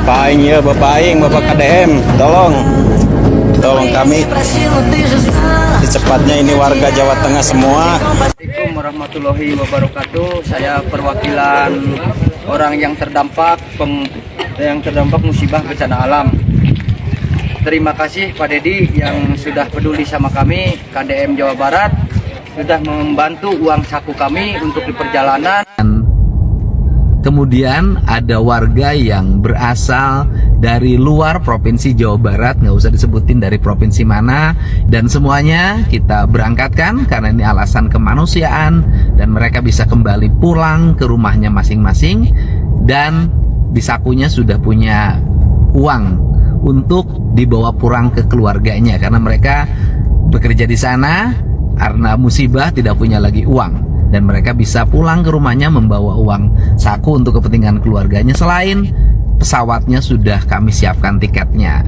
Bapak Aing ya, Bapak Aing, Bapak KDM, tolong kami secepatnya, ini warga Jawa Tengah semua. Assalamualaikum warahmatullahi wabarakatuh. Saya perwakilan orang yang terdampak musibah bencana alam. Terima kasih Pak Dedi yang sudah peduli sama kami. KDM Jawa Barat sudah membantu uang saku kami untuk di perjalanan. Kemudian ada warga yang berasal dari luar Provinsi Jawa Barat, nggak usah disebutin dari provinsi mana, dan semuanya kita berangkatkan karena ini alasan kemanusiaan dan mereka bisa kembali pulang ke rumahnya masing-masing, dan di sakunya sudah punya uang untuk dibawa pulang ke keluarganya karena mereka bekerja di sana karena musibah tidak punya lagi uang. Dan mereka bisa pulang ke rumahnya membawa uang saku untuk kepentingan keluarganya. Selain pesawatnya sudah kami siapkan tiketnya.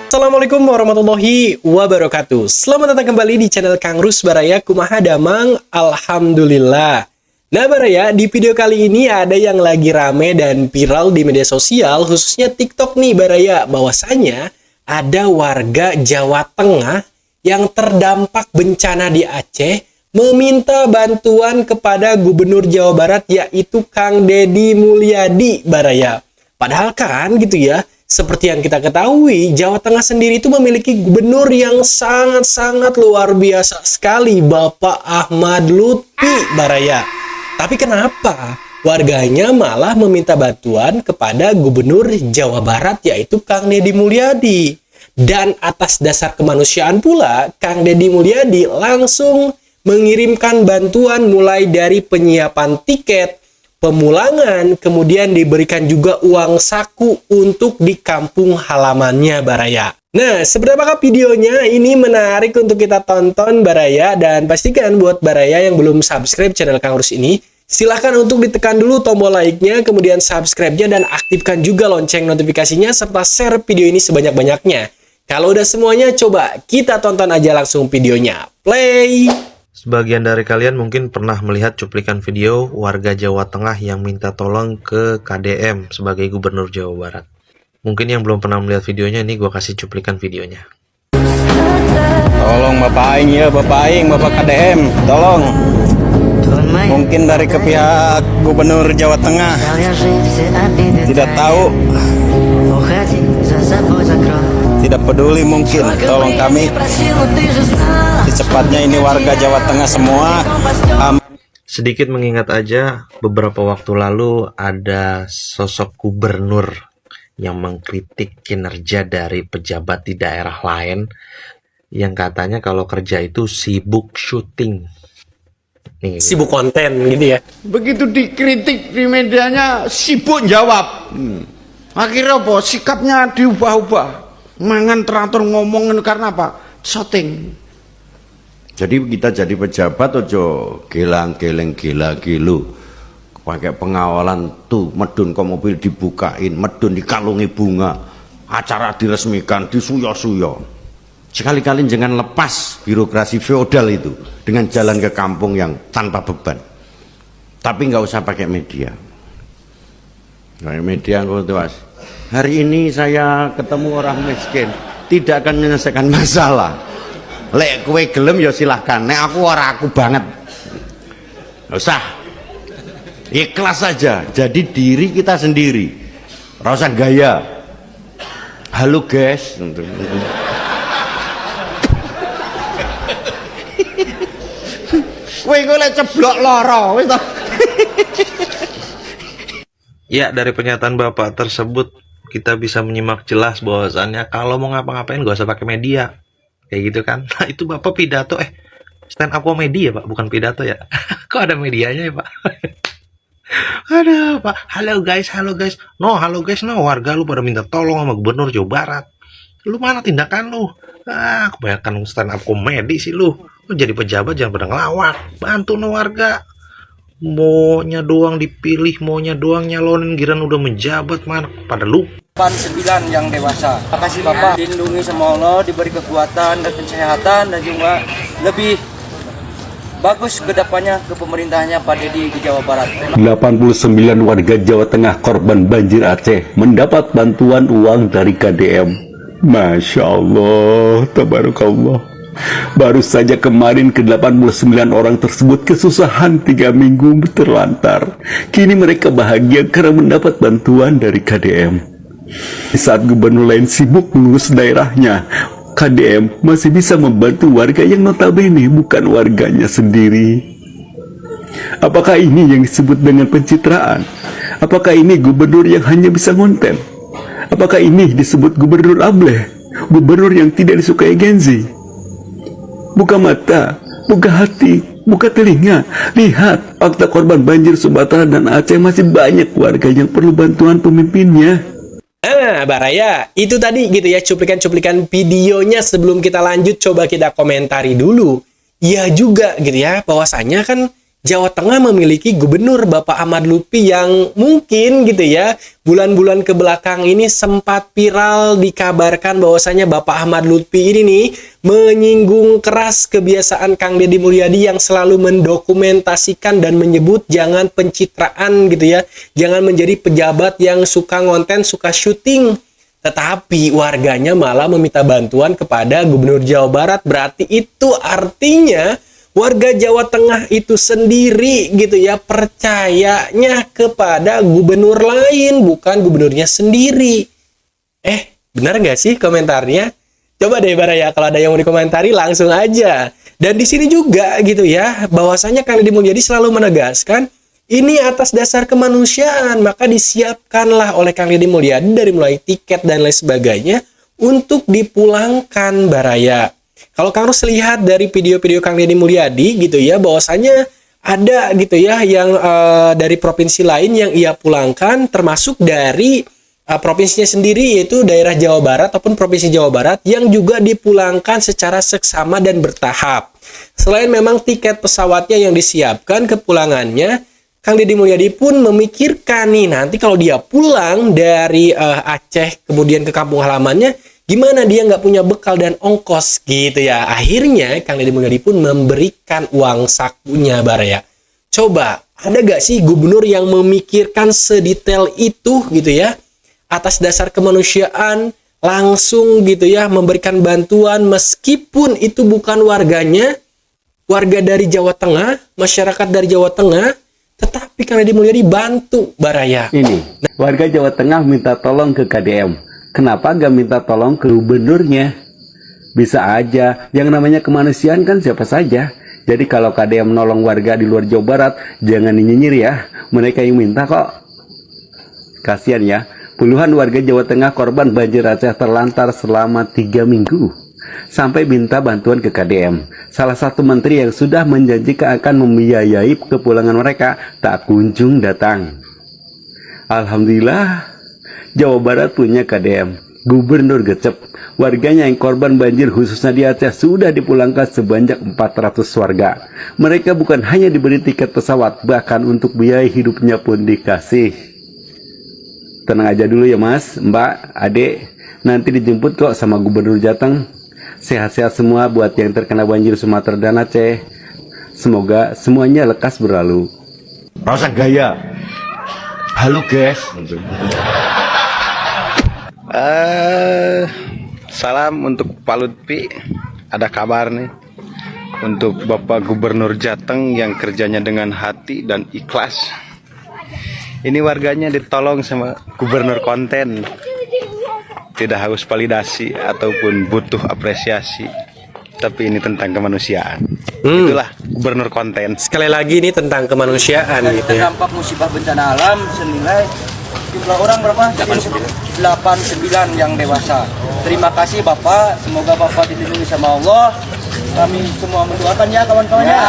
Assalamualaikum warahmatullahi wabarakatuh. Selamat datang kembali di channel Kang Rus Baraya Kumaha Damang. Alhamdulillah. Nah Baraya, di video kali ini ada yang lagi rame dan viral di media sosial, khususnya TikTok nih Baraya, bahwasanya ada warga Jawa Tengah yang terdampak bencana di Aceh meminta bantuan kepada Gubernur Jawa Barat, yaitu Kang Deddy Mulyadi Baraya. Padahal kan gitu ya, seperti yang kita ketahui, Jawa Tengah sendiri itu memiliki gubernur yang sangat-sangat luar biasa sekali, Bapak Ahmad Lutfi Baraya. Tapi kenapa warganya malah meminta bantuan kepada Gubernur Jawa Barat, yaitu Kang Deddy Mulyadi? Dan atas dasar kemanusiaan pula, Kang Deddy Mulyadi langsung mengirimkan bantuan mulai dari penyiapan tiket, pemulangan, kemudian diberikan juga uang saku untuk di kampung halamannya Baraya. Nah, seberapakah videonya? Ini menarik untuk kita tonton Baraya, dan pastikan buat Baraya yang belum subscribe channel Kang Rus ini, silahkan untuk ditekan dulu tombol like-nya, kemudian subscribe-nya, dan aktifkan juga lonceng notifikasinya, serta share video ini sebanyak-banyaknya. Kalau udah semuanya, coba kita tonton aja langsung videonya. Play! Sebagian dari kalian mungkin pernah melihat cuplikan video warga Jawa Tengah yang minta tolong ke KDM sebagai Gubernur Jawa Barat. Mungkin yang belum pernah melihat videonya, ini gue kasih cuplikan videonya. Tolong Bapak Aing ya, Bapak Aing, Bapak KDM, tolong. Mungkin dari ke pihak Gubernur Jawa Tengah tidak tahu, tidak peduli mungkin, tolong kami secepatnya, ini warga Jawa Tengah semua. Sedikit mengingat aja, beberapa waktu lalu ada sosok gubernur yang mengkritik kinerja dari pejabat di daerah lain yang katanya kalau kerja itu sibuk syuting. Nih, Sibuk konten gitu ya. Begitu dikritik di medianya sibuk jawab. Akhirnya apa? Sikapnya diubah-ubah. Mangan teratur ngomongin karena apa? Syuting. Jadi kita jadi pejabat ojo gelang-geleng gila-gilu. Pakai pengawalan tuh, medun ke mobil dibukain, medun dikalungi bunga, acara diresmikan, disuyo-suyo. Sekali-kali jangan lepas birokrasi feodal itu dengan jalan ke kampung yang tanpa beban. Tapi nggak usah pakai media. Pakai media mas. Hari ini saya ketemu orang miskin, tidak akan menyelesaikan masalah. Lek kue gelem ya silahkan. Nek aku banget. Nggak usah. Ikhlas saja. Jadi diri kita sendiri. Rasa gaya. Halo guys. Kowe golek ceblok loro wis to. Ya, dari pernyataan Bapak tersebut kita bisa menyimak jelas bahwasannya kalau mau ngapa-ngapain gak usah pakai media. Kayak gitu kan. Nah, itu Bapak pidato stand up comedy ya, Pak, bukan pidato ya. Kok ada medianya ya, Pak? Ada, Pak. Halo guys. No, halo guys, no. Warga lu pada minta tolong sama Gubernur Jawa Barat. Lu mana tindakan lu? Kebanyakan stand up comedy sih lu. Lu jadi pejabat jangan pada ngelawak. Bantu no warga. Maunya doang dipilih, maunya doang nyalonin, giran udah menjabat mana pada lu. 9 yang dewasa. Terima kasih Bapak. Dilindungi sama Allah, diberi kekuatan dan kesehatan, dan juga lebih bagus kedepannya ke pemerintahnya Pak Dedi di Jawa Barat. 89 warga Jawa Tengah korban banjir Aceh mendapat bantuan uang dari KDM. Masya Allah, tabarakallah. Baru saja kemarin ke-89 orang tersebut kesusahan 3 minggu terlantar. Kini mereka bahagia karena mendapat bantuan dari KDM. Di saat gubernur lain sibuk mengurus daerahnya, KDM masih bisa membantu warga yang notabene bukan warganya sendiri. Apakah ini yang disebut dengan pencitraan? Apakah ini gubernur yang hanya bisa ngonten? Apakah ini disebut gubernur ableh? Gubernur yang tidak disukai Gen Z? Buka mata, buka hati, buka telinga. Lihat, fakta korban banjir Sumatera dan Aceh masih banyak warga yang perlu bantuan pemimpinnya. Nah, Baraya, itu tadi gitu ya cuplikan-cuplikan videonya. Sebelum kita lanjut, coba kita komentari dulu. Ya juga gitu ya, bahwasanya kan Jawa Tengah memiliki gubernur Bapak Ahmad Lutfi yang mungkin gitu ya bulan-bulan ke belakang ini sempat viral dikabarkan bahwasanya Bapak Ahmad Lutfi ini nih menyinggung keras kebiasaan Kang Deddy Mulyadi yang selalu mendokumentasikan dan menyebut jangan pencitraan gitu ya, jangan menjadi pejabat yang suka ngonten, suka syuting. Tetapi warganya malah meminta bantuan kepada Gubernur Jawa Barat. Berarti itu artinya warga Jawa Tengah itu sendiri gitu ya percayanya kepada gubernur lain, bukan gubernurnya sendiri. Benar nggak sih komentarnya? Coba deh Baraya, kalau ada yang mau dikomentari langsung aja. Dan di sini juga gitu ya, bahwasanya Kang Deddy Mulyadi selalu menegaskan ini atas dasar kemanusiaan, maka disiapkanlah oleh Kang Deddy Mulyadi dari mulai tiket dan lain sebagainya untuk dipulangkan Baraya. Kalau Kang Rus lihat dari video-video Kang Deddy Mulyadi gitu ya, bahwasanya ada gitu ya yang dari provinsi lain yang ia pulangkan, termasuk dari provinsinya sendiri yaitu daerah Jawa Barat ataupun provinsi Jawa Barat yang juga dipulangkan secara seksama dan bertahap. Selain memang tiket pesawatnya yang disiapkan kepulangannya, Kang Deddy Mulyadi pun memikirkan nih nanti kalau dia pulang dari Aceh kemudian ke kampung halamannya, gimana dia nggak punya bekal dan ongkos gitu ya. Akhirnya Kang Deddy Mulyadi pun memberikan uang sakunya Baraya. Coba, ada gak sih gubernur yang memikirkan sedetail itu gitu ya? Atas dasar kemanusiaan, langsung gitu ya memberikan bantuan meskipun itu bukan warganya, warga dari Jawa Tengah, masyarakat dari Jawa Tengah, tetapi Kang Deddy Mulyadi bantu Baraya. Ini, warga Jawa Tengah minta tolong ke KDM. Kenapa gak minta tolong ke gubernurnya? Bisa aja, yang namanya kemanusiaan kan siapa saja. Jadi kalau KDM menolong warga di luar Jawa Barat, jangan nyinyir ya, mereka yang minta kok. Kasian ya, puluhan warga Jawa Tengah korban banjir Aceh terlantar selama 3 minggu. Sampai minta bantuan ke KDM. Salah satu menteri yang sudah menjanjikan akan membiayai kepulangan mereka, tak kunjung datang. Alhamdulillah, Jawa Barat punya KDM, gubernur Gecep. Warganya yang korban banjir khususnya di Aceh sudah dipulangkan sebanyak 400 warga. Mereka bukan hanya diberi tiket pesawat, bahkan untuk biaya hidupnya pun dikasih. Tenang aja dulu ya Mas, Mbak, Adek, nanti dijemput kok sama Gubernur Jateng. Sehat-sehat semua buat yang terkena banjir Sumatera dan Aceh. Semoga semuanya lekas berlalu. Rasa gaya. Halo guys. Salam untuk Pak Lutfi. Ada kabar nih untuk Bapak Gubernur Jateng yang kerjanya dengan hati dan ikhlas. Ini warganya ditolong sama gubernur konten. Tidak harus validasi ataupun butuh apresiasi, tapi ini tentang kemanusiaan. Itulah gubernur konten. Sekali lagi ini tentang kemanusiaan gitu ya. Terdampak musibah bencana alam senilai jumlah orang berapa? 89 yang dewasa. Terima kasih Bapak, semoga Bapak dilindungi sama Allah. Kami semua mendoakan ya kawan-kawannya.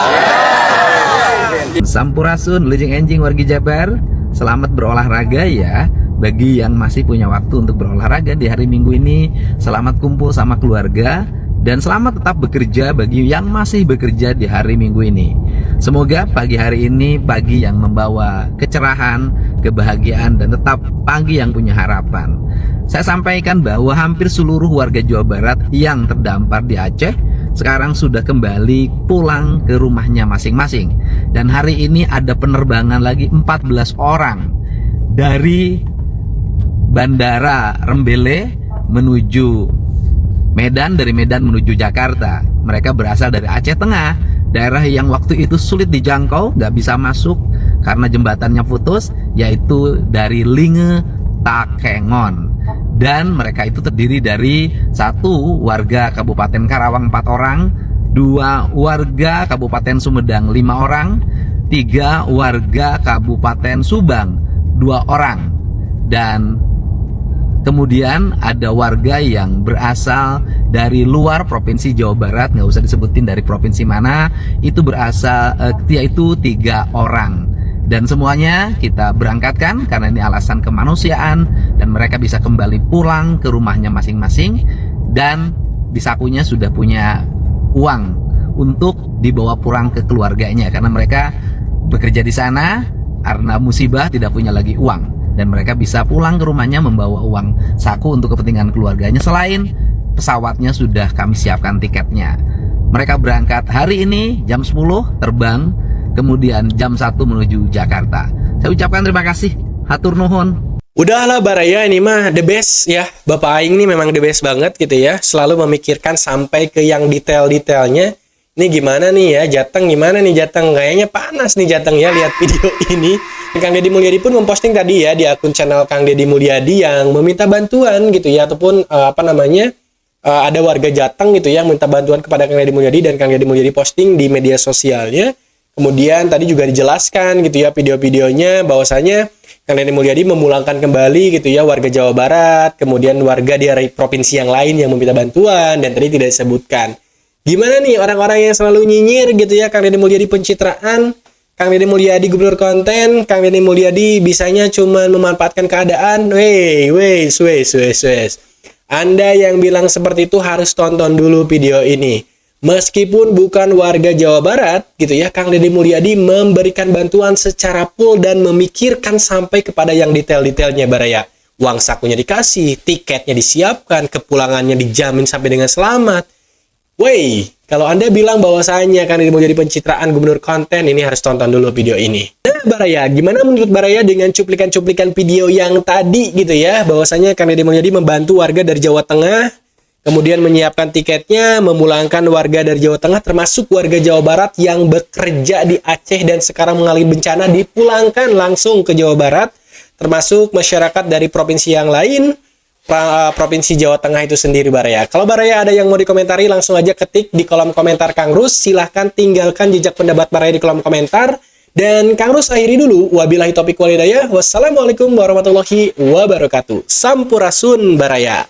Sampurasun, lejeng enjing wargi Jabar. Selamat berolahraga ya. Bagi yang masih punya waktu untuk berolahraga di hari Minggu ini, selamat kumpul sama keluarga. Dan selamat tetap bekerja bagi yang masih bekerja di hari Minggu ini. Semoga pagi hari ini pagi yang membawa kecerahan, kebahagiaan, dan tetap pagi yang punya harapan. Saya sampaikan bahwa hampir seluruh warga Jawa Barat yang terdampar di Aceh sekarang sudah kembali pulang ke rumahnya masing-masing. Dan hari ini ada penerbangan lagi 14 orang dari Bandara Rembele menuju Medan, dari Medan menuju Jakarta. Mereka berasal dari Aceh Tengah, daerah yang waktu itu sulit dijangkau, nggak bisa masuk karena jembatannya putus, yaitu dari Linge Takengon. Dan mereka itu terdiri dari 1 warga Kabupaten Karawang 4 orang, 2 warga Kabupaten Sumedang 5 orang, 3 warga Kabupaten Subang 2 orang, dan kemudian ada warga yang berasal dari luar Provinsi Jawa Barat, nggak usah disebutin dari provinsi mana, itu berasal, yaitu 3 orang. Dan semuanya kita berangkatkan karena ini alasan kemanusiaan, dan mereka bisa kembali pulang ke rumahnya masing-masing, dan di sakunya sudah punya uang untuk dibawa pulang ke keluarganya, karena mereka bekerja di sana karena musibah tidak punya lagi uang. Dan mereka bisa pulang ke rumahnya membawa uang saku untuk kepentingan keluarganya. Selain pesawatnya sudah kami siapkan tiketnya. Mereka berangkat hari ini jam 10 terbang, kemudian jam 1 menuju Jakarta. Saya ucapkan terima kasih, hatur nuhun. Udahlah Baraya, ini mah the best ya. Bapak Aing nih memang the best banget gitu ya. Selalu memikirkan sampai ke yang detail-detailnya. Ini gimana nih ya, Jateng gimana nih Jateng? Kayaknya panas nih Jateng ya, lihat video ini. Kang Deddy Mulyadi pun memposting tadi ya di akun channel Kang Deddy Mulyadi yang meminta bantuan gitu ya, ataupun ada warga Jateng gitu ya minta bantuan kepada Kang Deddy Mulyadi, dan Kang Deddy Mulyadi posting di media sosialnya. Kemudian tadi juga dijelaskan gitu ya video-videonya bahwasanya Kang Deddy Mulyadi memulangkan kembali gitu ya warga Jawa Barat, kemudian warga dari provinsi yang lain yang meminta bantuan, dan tadi tidak disebutkan. Gimana nih orang-orang yang selalu nyinyir gitu ya Kang Deddy Mulyadi pencitraan, Kang Deddy Mulyadi gubernur konten, Kang Deddy Mulyadi bisanya cuma memanfaatkan keadaan. Wes. Anda yang bilang seperti itu harus tonton dulu video ini. Meskipun bukan warga Jawa Barat gitu ya, Kang Deddy Mulyadi memberikan bantuan secara full dan memikirkan sampai kepada yang detail-detailnya Baraya. Uang sakunya dikasih, tiketnya disiapkan, kepulangannya dijamin sampai dengan selamat. Kalau Anda bilang bahwasanya Kang Deddy Mulyadi pencitraan gubernur konten, ini harus tonton dulu video ini. Nah Baraya, gimana menurut Baraya dengan cuplikan-cuplikan video yang tadi gitu ya, bahwasanya Kang Deddy Mulyadi membantu warga dari Jawa Tengah, kemudian menyiapkan tiketnya, memulangkan warga dari Jawa Tengah, termasuk warga Jawa Barat yang bekerja di Aceh dan sekarang mengalami bencana, dipulangkan langsung ke Jawa Barat, termasuk masyarakat dari provinsi yang lain, Provinsi Jawa Tengah itu sendiri Baraya. Kalau Baraya ada yang mau dikomentari, langsung aja ketik di kolom komentar Kang Rus. Silahkan tinggalkan jejak pendapat Baraya di kolom komentar. Dan Kang Rus akhiri dulu. Wabillahi taufiq wal hidayah. Wassalamualaikum warahmatullahi wabarakatuh. Sampurasun Baraya.